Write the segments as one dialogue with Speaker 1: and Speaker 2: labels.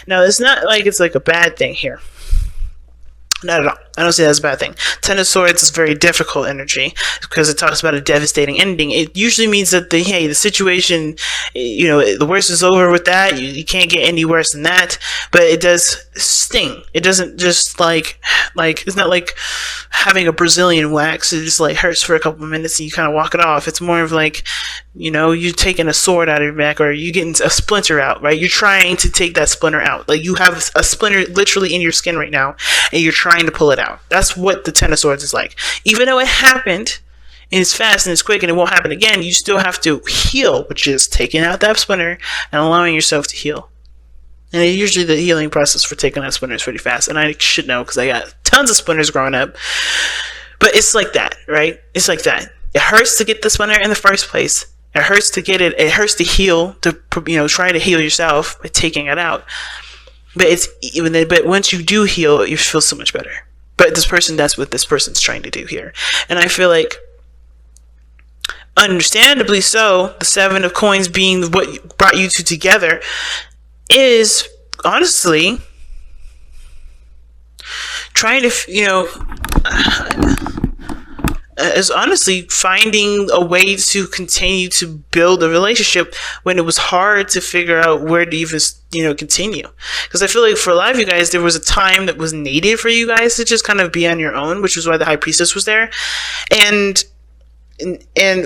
Speaker 1: Now, it's not like it's like a bad thing here. Not at all. I don't see that as a bad thing. Ten of Swords is very difficult energy because it talks about a devastating ending. It usually means that the situation, the worst is over with that. You can't get any worse than that. But it does sting. It doesn't just like it's not like having a Brazilian wax. It just like hurts for a couple of minutes and you kind of walk it off. It's more of like, you taking a sword out of your back, or you getting a splinter out, right? You're trying to take that splinter out. Like you have a splinter literally in your skin right now, and you're trying to pull it out. That's what the Ten of Swords is like. Even though it happened, and it's fast and it's quick and it won't happen again, you still have to heal, which is taking out that splinter and allowing yourself to heal. And usually the healing process for taking out splinter is pretty fast. And I should know because I got tons of splinters growing up. But it's like that, right? It's like that. It hurts to get the splinter in the first place. It hurts to get it. It hurts to heal, to try to heal yourself by taking it out. But once you do heal, you feel so much better. But that's what this person's trying to do here. And I feel like, understandably so, the Seven of Coins being what brought you two together is honestly trying to, is honestly finding a way to continue to build a relationship when it was hard to figure out where to even, continue. Because I feel like for a lot of you guys, there was a time that was needed for you guys to just kind of be on your own, which was why the High Priestess was there. And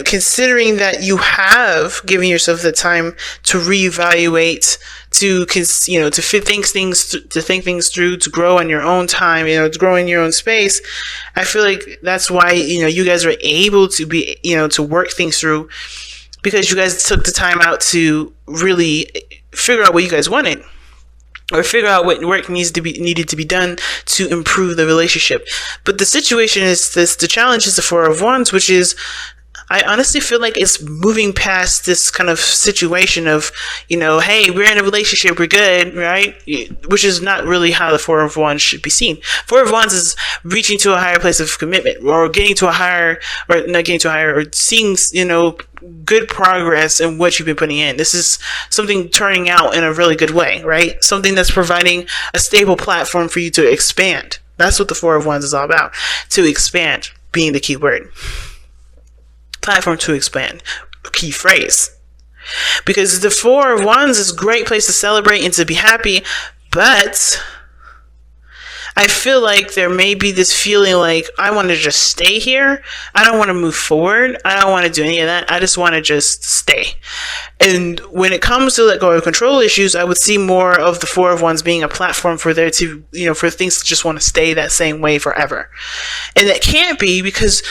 Speaker 1: considering that you have given yourself the time to reevaluate, to think things through, to grow on your own time, to grow in your own space, I feel like that's why you guys are able to be to work things through, because you guys took the time out to really figure out what you guys wanted, or figure out what work needed to be done to improve the relationship. But the situation is this: the challenge is the Four of Wands, which is, I honestly feel like it's moving past this kind of situation of, hey, we're in a relationship, we're good, right? Which is not really how the Four of Wands should be seen. Four of Wands is reaching to a higher place of commitment, or seeing, good progress in what you've been putting in. This is something turning out in a really good way, right? Something that's providing a stable platform for you to expand. That's what the Four of Wands is all about. To expand being the key word. Platform to expand, key phrase. Because the Four of Wands is a great place to celebrate and to be happy, but I feel like there may be this feeling like, I want to just stay here. I don't want to move forward. I don't want to do any of that. I just want to just stay. And when it comes to let go of control issues, I would see more of the Four of Wands being a platform for there to, for things to just want to stay that same way forever. And that can't be, because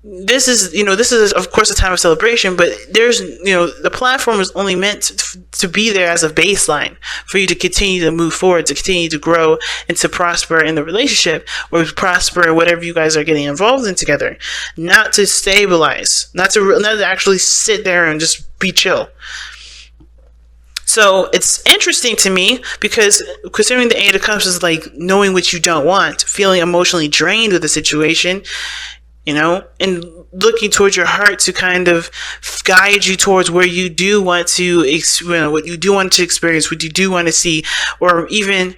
Speaker 1: this is of course a time of celebration, but there's, the platform is only meant to be there as a baseline for you to continue to move forward, to continue to grow, and to prosper in the relationship, or prosper in whatever you guys are getting involved in together. Not to stabilize, not to actually sit there and just be chill. So it's interesting to me, because considering the Eight of Cups is like knowing what you don't want, feeling emotionally drained with the situation, and looking towards your heart to kind of guide you towards where you do want to, what you do want to experience, what you do want to see, or even,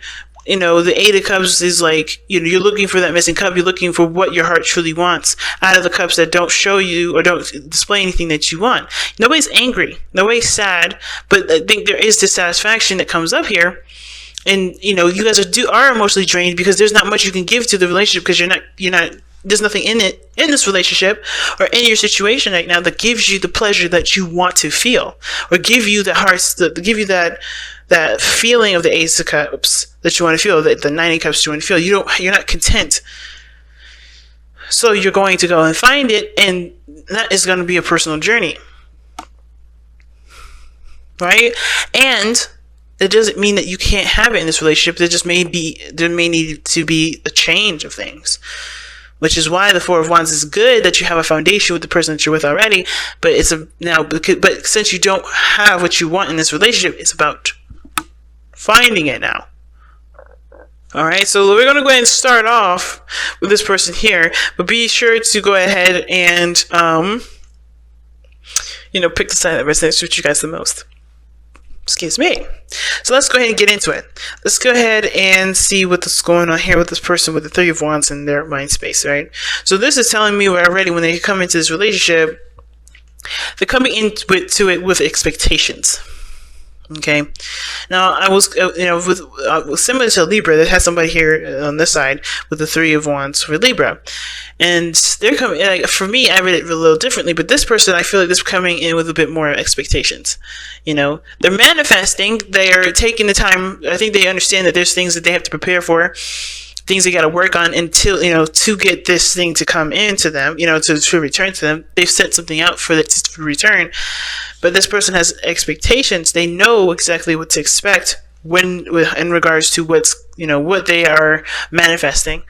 Speaker 1: the Eight of Cups is like, you're looking for that missing cup. You're looking for what your heart truly wants out of the cups that don't show you or don't display anything that you want. Nobody's angry. Nobody's sad. But I think there is dissatisfaction that comes up here. And, you guys are emotionally drained because there's not much you can give to the relationship, because you're not, there's nothing in this relationship or in your situation right now that gives you the pleasure that you want to feel, or give you give you that feeling of the Ace of Cups that you want to feel, the Nine of Cups you want to feel. You're not content. So you're going to go and find it, and that is going to be a personal journey. Right? And it doesn't mean that you can't have it in this relationship. There may need to be a change of things. Which is why the Four of Wands is good, that you have a foundation with the person that you're with already. But but since you don't have what you want in this relationship, it's about finding it now. All right, so we're gonna go ahead and start off with this person here, but be sure to go ahead and pick the side that resonates with you guys the most. Excuse me. So let's go ahead and get into it. Let's go ahead and see what's going on here with this person with the Three of Wands in their mind space, right? So this is telling me already when they come into this relationship, they're coming into it with expectations. Okay. Now I was, with similar to Libra, that has somebody here on this side with the Three of Wands for Libra, and they're coming. Like, for me, I read it a little differently, but this person, I feel like they're coming in with a bit more expectations. They're manifesting. They are taking the time. I think they understand that there's things that they have to prepare for, things they got to work on until, to get this thing to come into them, to return to them. They've set something out for it to return. But this person has expectations. They know exactly what to expect in regards to what they are manifesting.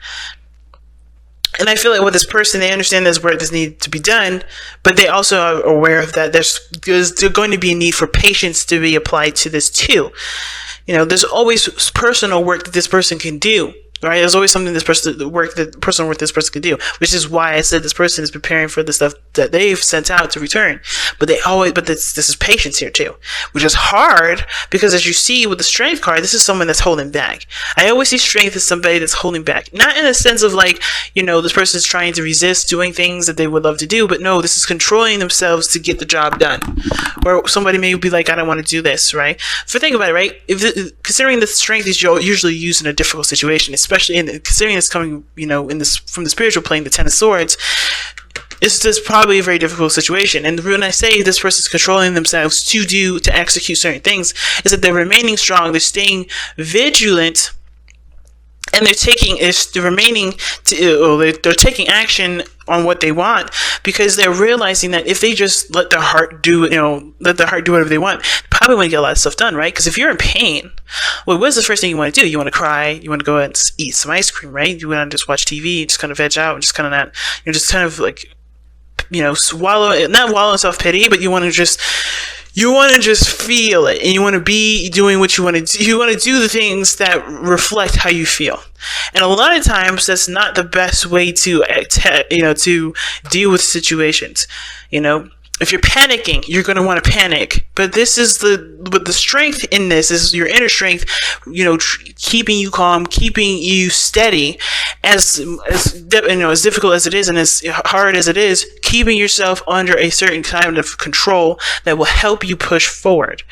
Speaker 1: And I feel like with this person, they understand there's work that needs to be done, but they also are aware of that there's going to be a need for patience to be applied to this too. There's always personal work that this person can do. Right? There's always something personal work this person can do, which is why I said this person is preparing for the stuff that they've sent out to return. But this is patience here too, which is hard because, as you see with the Strength card, this is someone that's holding back. I always see Strength as somebody that's holding back, not in a sense of like, this person is trying to resist doing things that they would love to do, but no, this is controlling themselves to get the job done. Or somebody may be like, I don't want to do this, right? So think about it, right? Considering the Strength is usually used in a difficult situation, especially considering it's coming, from the spiritual plane, the Ten of Swords, it's just probably a very difficult situation. And when I say this person's controlling themselves to execute certain things, is that they're remaining strong, they're staying vigilant, and they're taking action on what they want, because they're realizing that if they just let their heart do whatever they want, probably want to get a lot of stuff done, right? Because if you're in pain, well, what's the first thing you want to do? You want to cry, you want to go out and eat some ice cream, right? You want to just watch TV, just kind of veg out, and just kind of not, just kind of like, not wallow in self-pity, but you want to just feel it, and you want to be doing what you want to do. You want to do the things that reflect how you feel. And a lot of times that's not the best way to deal with situations. If you're panicking, you're going to want to panic. But this is the strength in this is your inner strength, keeping you calm, keeping you steady, as difficult as it is and as hard as it is, keeping yourself under a certain kind of control that will help you push forward,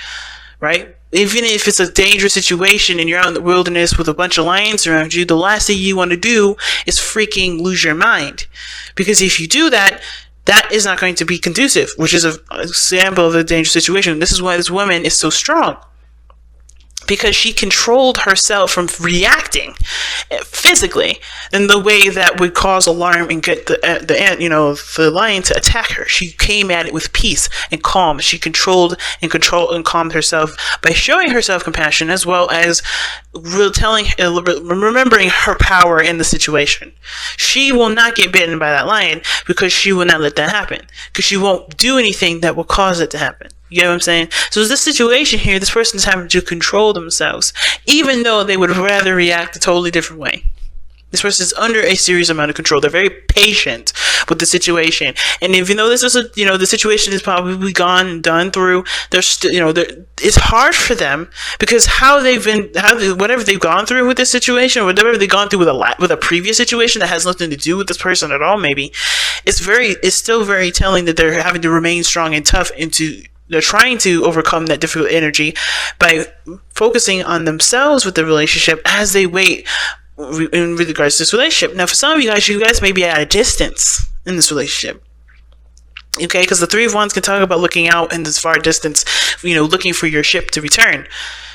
Speaker 1: right? Even if it's a dangerous situation and you're out in the wilderness with a bunch of lions around you, the last thing you want to do is freaking lose your mind. Because if you do that, that is not going to be conducive, which is an example of a dangerous situation. This is why this woman is so strong, because she controlled herself from reacting physically in the way that would cause alarm and get the lion to attack her. She came at it with peace and calm. She controlled and calmed herself by showing herself compassion, as well as remembering her power in the situation. She will not get bitten by that lion because she will not let that happen, because she won't do anything that will cause it to happen. You get what I'm saying? So this situation here, this person's having to control themselves, even though they would rather react a totally different way. This person is under a serious amount of control. They're very patient with the situation, and even though this is the situation is probably gone and done through, they're still, it's hard for them, because whatever they've gone through with this situation, or whatever they've gone through with a previous situation that has nothing to do with this person at all, maybe it's still very telling that they're having to remain strong and tough they're trying to overcome that difficult energy by focusing on themselves with the relationship as they wait in regards to this relationship. Now, for some of you guys may be at a distance in this relationship. Okay, because the Three of Wands can talk about looking out in this far distance, looking for your ship to return.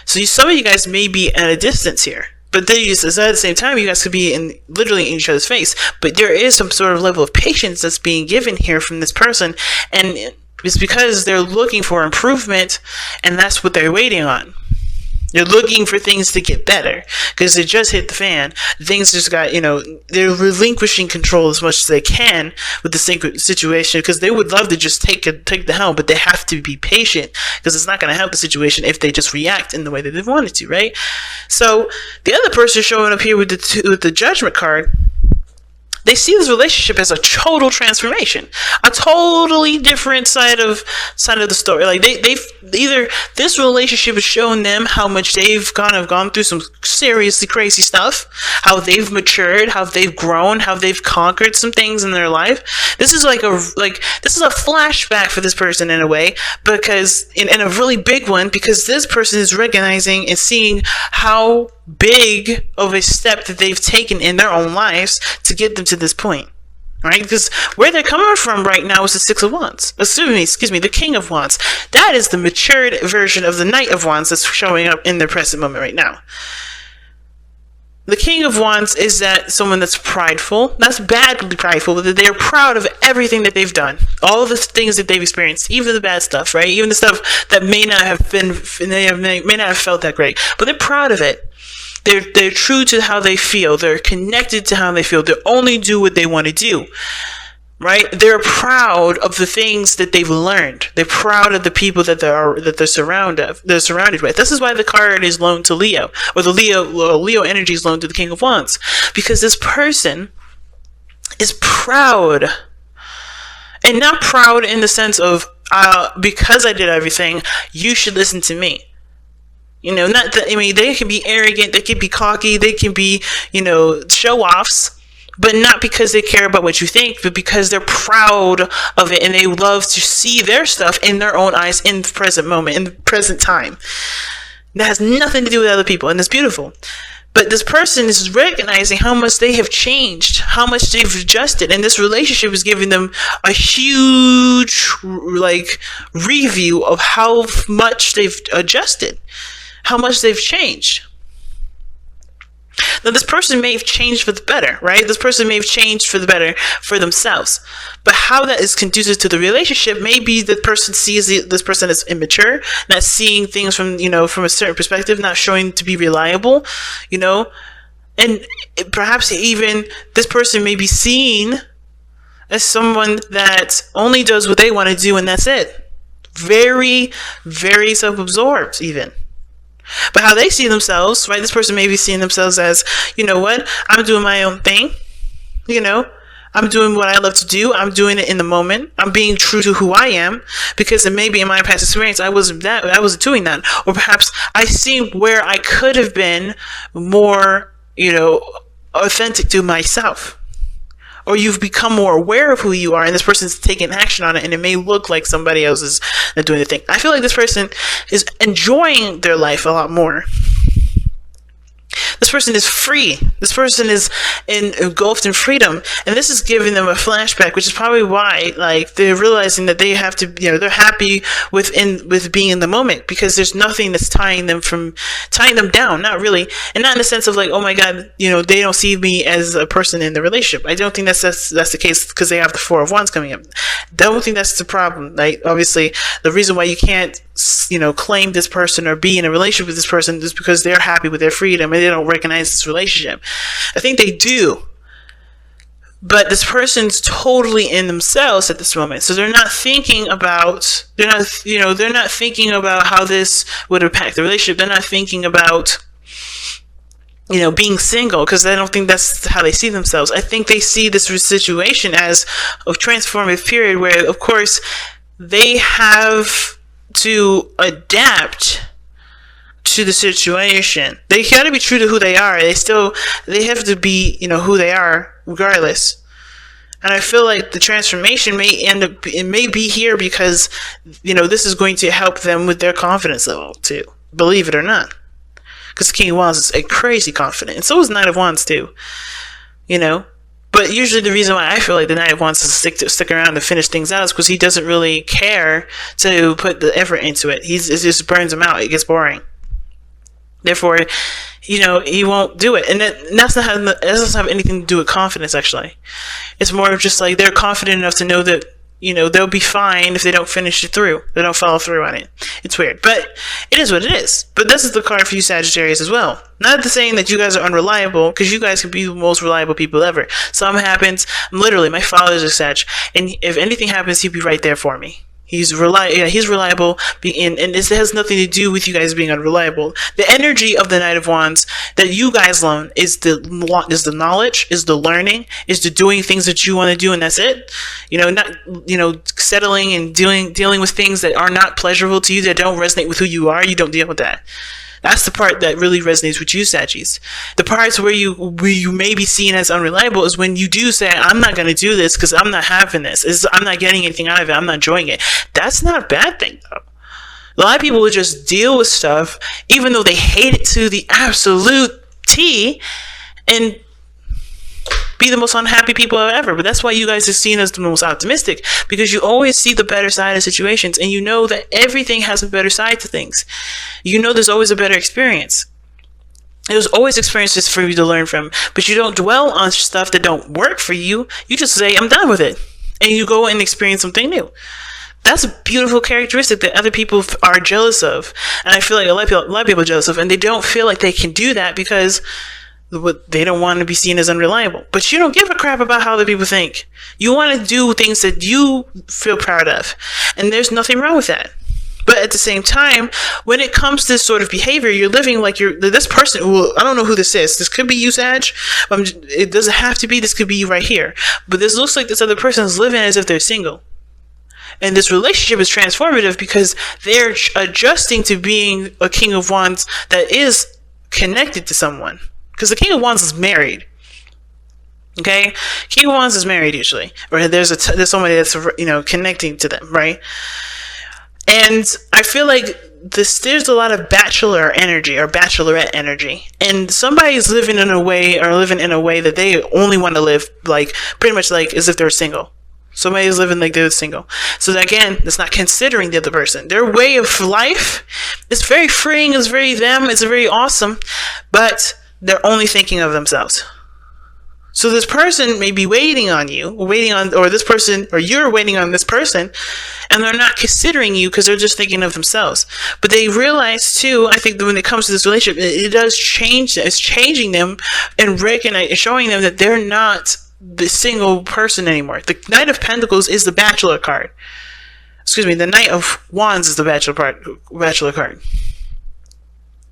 Speaker 1: So some of you guys may be at a distance here. But then at the same time, you guys could be literally in each other's face. But there is some sort of level of patience that's being given here from this person, and it's because they're looking for improvement, and that's what they're waiting on. They're looking for things to get better, because it just hit the fan. Things just got, they're relinquishing control as much as they can with the situation, because they would love to just take the helm, but they have to be patient, because it's not going to help the situation if they just react in the way that they wanted to, right? So the other person showing up here with the Judgment card, They see this relationship as a total transformation, a totally different side of the story. Like they've either this relationship has shown them how much they've kind of gone through some seriously crazy stuff, how they've matured, how they've grown, how they've conquered some things in their life. This is this is a flashback for this person in a way, because in a really big one, because this person is recognizing and seeing how big of a step that they've taken in their own lives to get them to this point, right? Because where they're coming from right now is the Six of Wands. Excuse me, the King of Wands. That is the matured version of the Knight of Wands that's showing up in their present moment right now. The King of Wands is that someone that's prideful, that's badly prideful, but they're proud of everything that they've done, all of the things that they've experienced, even the bad stuff, right? Even the stuff that may not have felt that great, but they're proud of it. They're true to how they feel. They're connected to how they feel. They only do what they want to do, right? They're proud of the things that they've learned. They're proud of the people that they're surrounded with. This is why the card is loaned to Leo, or the Leo energy is loaned to the King of Wands, because this person is proud, and not proud in the sense of because I did everything, you should listen to me. You know, not that, I mean, they can be arrogant, they can be cocky, they can be, show-offs, but not because they care about what you think, but because they're proud of it and they love to see their stuff in their own eyes in the present moment, in the present time. That has nothing to do with other people, and it's beautiful. But this person is recognizing how much they have changed, how much they've adjusted, and this relationship is giving them a huge, review of how much they've adjusted, how much they've changed. Now, this person may have changed for the better, right? This person may have changed for the better for themselves. But how that is conducive to the relationship, maybe the person sees this person as immature, not seeing things from a certain perspective, not showing to be reliable, and perhaps even this person may be seen as someone that only does what they want to do and that's it. Very, very self-absorbed even. But how they see themselves, right? This person may be seeing themselves as, you know what? I'm doing my own thing. I'm doing what I love to do. I'm doing it in the moment. I'm being true to who I am, because it may be in my past experience I wasn't doing that. Or perhaps I see where I could have been more, authentic to myself. Or you've become more aware of who you are, and this person's taking action on it, and it may look like somebody else is doing the thing. I feel like this person is enjoying their life a lot more. This person is free. This person is engulfed in freedom, and this is giving them a flashback, which is probably why, they're realizing that they have to, they're happy with being in the moment, because there's nothing that's tying them down. Not really, and not in the sense of oh my God, they don't see me as a person in the relationship. I don't think that's the case, because they have the Four of Wands coming up. I don't think that's the problem. Obviously, the reason why you can't, claim this person or be in a relationship with this person is because they're happy with their freedom and they don't recognize this relationship. I think they do, but this person's totally in themselves at this moment, so they're not thinking about how this would impact the relationship. They're not thinking about being single, because I don't think that's how they see themselves. I think they see this situation as a transformative period where, of course, they have to adapt to the situation. They gotta be true to who they are. They have to be, who they are regardless. And I feel like the transformation may be here because, this is going to help them with their confidence level too. Believe it or not. Because the King of Wands is a crazy confident. And so is Knight of Wands too. But usually the reason why I feel like the Knight of Wands to stick around to finish things out is because he doesn't really care to put the effort into it. It just burns him out. It gets boring. Therefore, he won't do it. And that doesn't have anything to do with confidence, actually. It's more of just they're confident enough to know that, they'll be fine if they don't finish it through. They don't follow through on it. It's weird. But it is what it is. But this is the card for you Sagittarius as well. Not saying that you guys are unreliable, because you guys can be the most reliable people ever. Something happens. Literally, my father's a Sag. And if anything happens, he'd be right there for me. He's reliable, and this has nothing to do with you guys being unreliable. The energy of the Knight of Wands that you guys loan is the knowledge, is the learning, is the doing things that you want to do, and that's it. Not settling and dealing with things that are not pleasurable to you, that don't resonate with who you are. You don't deal with that. That's the part that really resonates with you, Saggies. The parts where you may be seen as unreliable is when you do say, I'm not going to do this because I'm not having this. I'm not getting anything out of it. I'm not enjoying it. That's not a bad thing, though. A lot of people will just deal with stuff, even though they hate it to the absolute T, and be the most unhappy people ever. But that's why you guys are seen as the most optimistic, because you always see the better side of situations, and you know that everything has a better side to things. There's always a better experience. There's always experiences for you to learn from, but you don't dwell on stuff that don't work for you. You just say, I'm done with it, and you go and experience something new. That's a beautiful characteristic that other people are jealous of, and I feel like a lot of people are jealous of, and they don't feel like they can do that because they don't want to be seen as unreliable. But you don't give a crap about how other people think. You want to do things that you feel proud of, and there's nothing wrong with that. But at the same time, when it comes to this sort of behavior, you're living like this person. Well, I don't know who this is. This could be you, Sag. It doesn't have to be. This could be you right here. But this looks like this other person is living as if they're single. And this relationship is transformative because they're adjusting to being a King of Wands that is connected to someone. Because the King of Wands is married. Okay? King of Wands is married usually. Or there's somebody that's, connecting to them, right? And I feel like there's a lot of bachelor energy or bachelorette energy. And somebody's living in a way that they only want to live pretty much as if they're single. Somebody's living like they're single. So again, that's not considering the other person. Their way of life is very freeing, it's very them, it's very awesome, but they're only thinking of themselves. So this person may be waiting on you, or this person, or you're waiting on this person, and they're not considering you because they're just thinking of themselves. But they realize too, I think that when it comes to this relationship, it does change. It's changing them and showing them that they're not the single person anymore. The Knight of Pentacles is the bachelor card. The Knight of Wands is the bachelor card.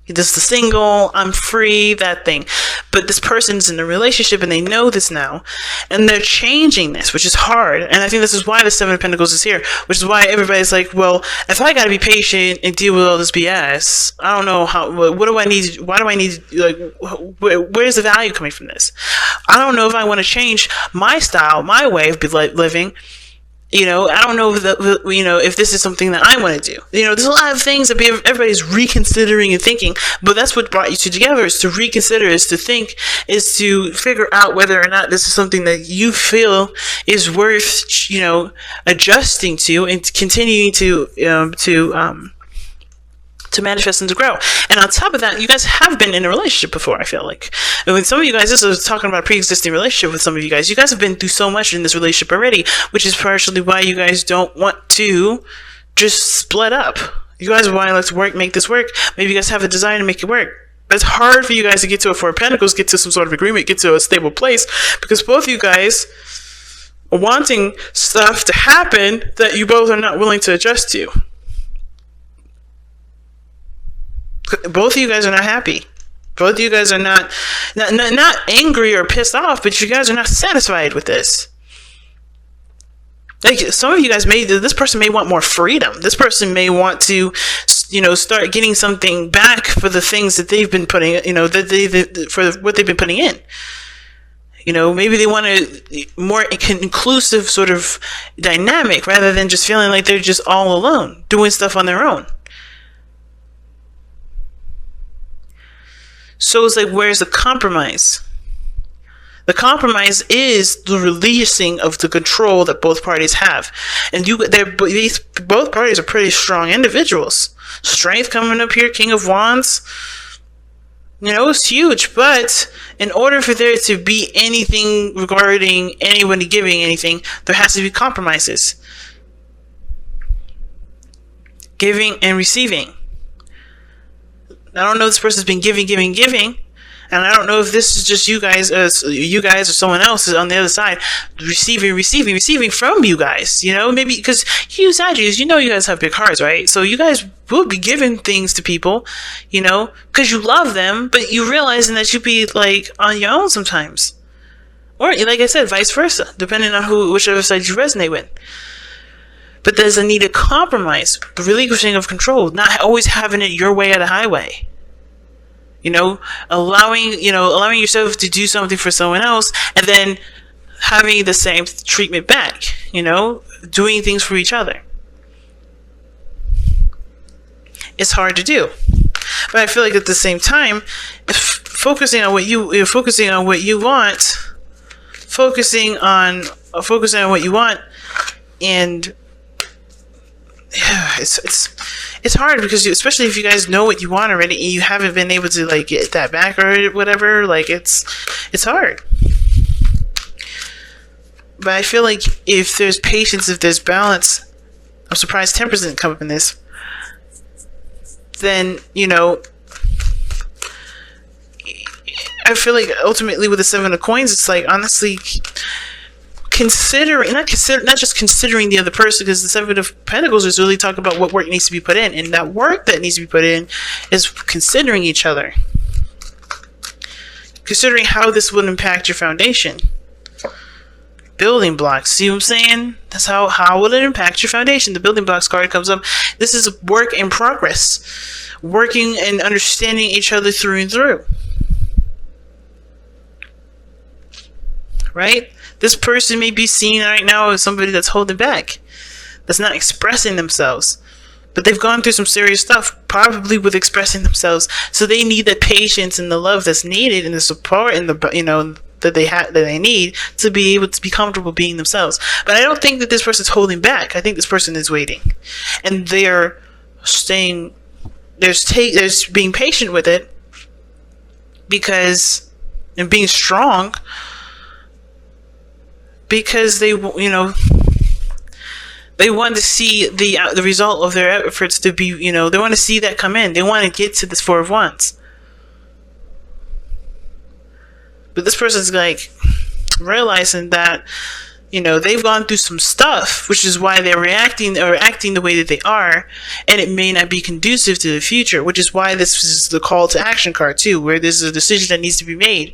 Speaker 1: This the single, I'm free, that thing. But this person's in a relationship and they know this now. And they're changing this, which is hard. And I think this is why the Seven of Pentacles is here. Which is why everybody's like, well, if I gotta be patient and deal with all this BS, I don't know what do I need, why do I need, where's the value coming from this? I don't know if I want to change my style, my way of living. I don't know if this is something that I want to do. There's a lot of things that everybody's reconsidering and thinking, but that's what brought you two together, is to reconsider, is to think, is to figure out whether or not this is something that you feel is worth, adjusting to and continuing to manifest and to grow. And on top of that, you guys have been in a relationship before, I feel like. And when some of you guys, this is talking about a pre-existing relationship with some of you guys have been through so much in this relationship already, which is partially why you guys don't want to just split up. You guys want to, let's make this work. Maybe you guys have a desire to make it work. But it's hard for you guys to get to a Four of Pentacles, get to some sort of agreement, get to a stable place, because both of you guys are wanting stuff to happen that you both are not willing to adjust to. Both of you guys are not happy. Both of you guys are not angry or pissed off, but you guys are not satisfied with this. Some of you guys this person may want more freedom. This person may want to, start getting something back for the things that they've been putting, for what they've been putting in. Maybe they want a more inclusive sort of dynamic rather than just feeling like they're just all alone, doing stuff on their own. So it's where's the compromise? The compromise is the releasing of the control that both parties have. And both parties are pretty strong individuals. Strength coming up here, King of Wands. It's huge. But in order for there to be anything regarding anybody giving anything, there has to be compromises. Giving and receiving. I don't know if this person's been giving. And I don't know if this is just you guys or someone else is on the other side receiving from you guys. Maybe because you Sagittarius, you guys have big hearts, right? So you guys will be giving things to people, because you love them, but you realizing that you be like on your own sometimes. Or, like I said, vice versa, depending on whichever side you resonate with. But there's a need to compromise, the relinquishing of control, not always having it your way or the highway. Allowing yourself to do something for someone else and then having the same treatment back, doing things for each other. It's hard to do. But I feel like at the same time, focusing on what you want, and it's hard because especially if you guys know what you want already and you haven't been able to like get that back or whatever, like it's hard. But I feel like if there's patience, if there's balance, I'm surprised Temperance didn't come up in this, then I feel like ultimately with the Seven of Coins, it's like honestly not just considering the other person, because the Seven of Pentacles is really talking about what work needs to be put in, and that work that needs to be put in is considering each other, considering how this will impact your foundation. Building blocks, see what I'm saying? That's how will it impact your foundation? The building blocks card comes up. This is work in progress, working and understanding each other through and through, right? This person may be seen right now as somebody that's holding back, that's not expressing themselves, but they've gone through some serious stuff, probably with expressing themselves. So they need the patience and the love that's needed, and the support and the that they need to be able to be comfortable being themselves. But I don't think that this person's holding back. I think this person is waiting, and they're staying. There's being patient with it, and being strong. Because they want to see the result of their efforts to be, they want to see that come in. They want to get to this Four of Wands. But this person's like realizing that, they've gone through some stuff, which is why they're reacting or acting the way that they are, and it may not be conducive to the future, which is why this is the call to action card too, where there's a decision that needs to be made.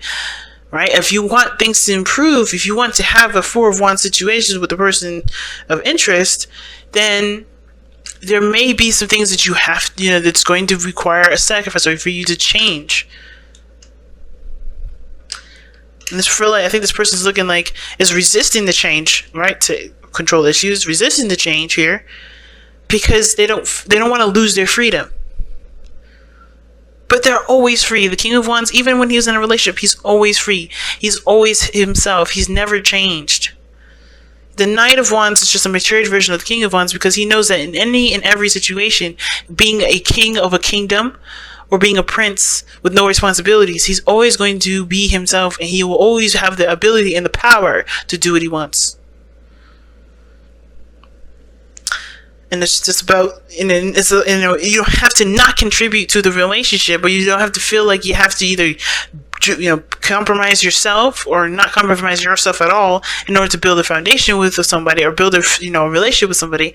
Speaker 1: Right? If you want things to improve, if you want to have a Four of Wands situation with the person of interest, then there may be some things that you have, that's going to require a sacrifice or for you to change. And I think this person's looking like is resisting the change, right? To control issues, resisting the change here because they don't want to lose their freedom. But they're always free. The King of Wands, even when he was in a relationship, he's always free. He's always himself. He's never changed. The Knight of Wands is just a matured version of the King of Wands because he knows that in any and every situation, being a king of a kingdom or being a prince with no responsibilities, he's always going to be himself, and he will always have the ability and the power to do what he wants. And it's just about, you don't have to not contribute to the relationship, but you don't have to feel like you have to either, compromise yourself or not compromise yourself at all in order to build a foundation with somebody or build a relationship with somebody.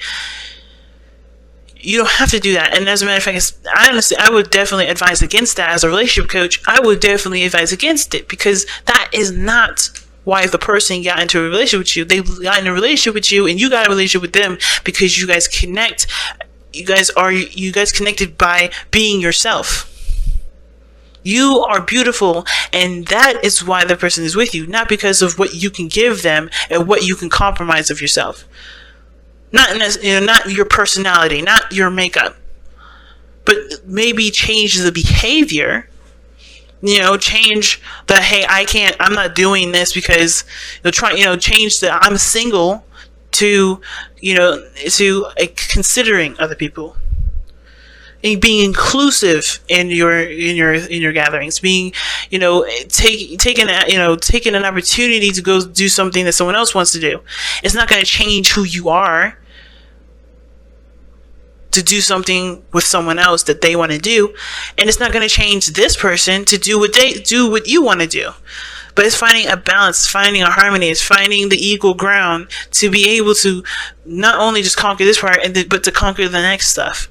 Speaker 1: You don't have to do that. And as a matter of fact, I would definitely advise against that as a relationship coach. I would definitely advise against it because that is not why the person got into a relationship with you. They got in a relationship with you, and you got a relationship with them because you guys connect. You guys connected by being yourself. You are beautiful, and that is why the person is with you, not because of what you can give them and what you can compromise of yourself. Not your personality, not your makeup, but maybe change the behavior. Change the, hey, I'm not doing this because change the I'm single to considering other people and being inclusive in your gatherings, being taking an opportunity to go do something that someone else wants to do. It's not going to change who you are to do something with someone else that they want to do, and it's not going to change this person to do what you want to do. But it's finding a balance, finding a harmony, it's finding the equal ground to be able to not only just conquer this part, but to conquer the next stuff.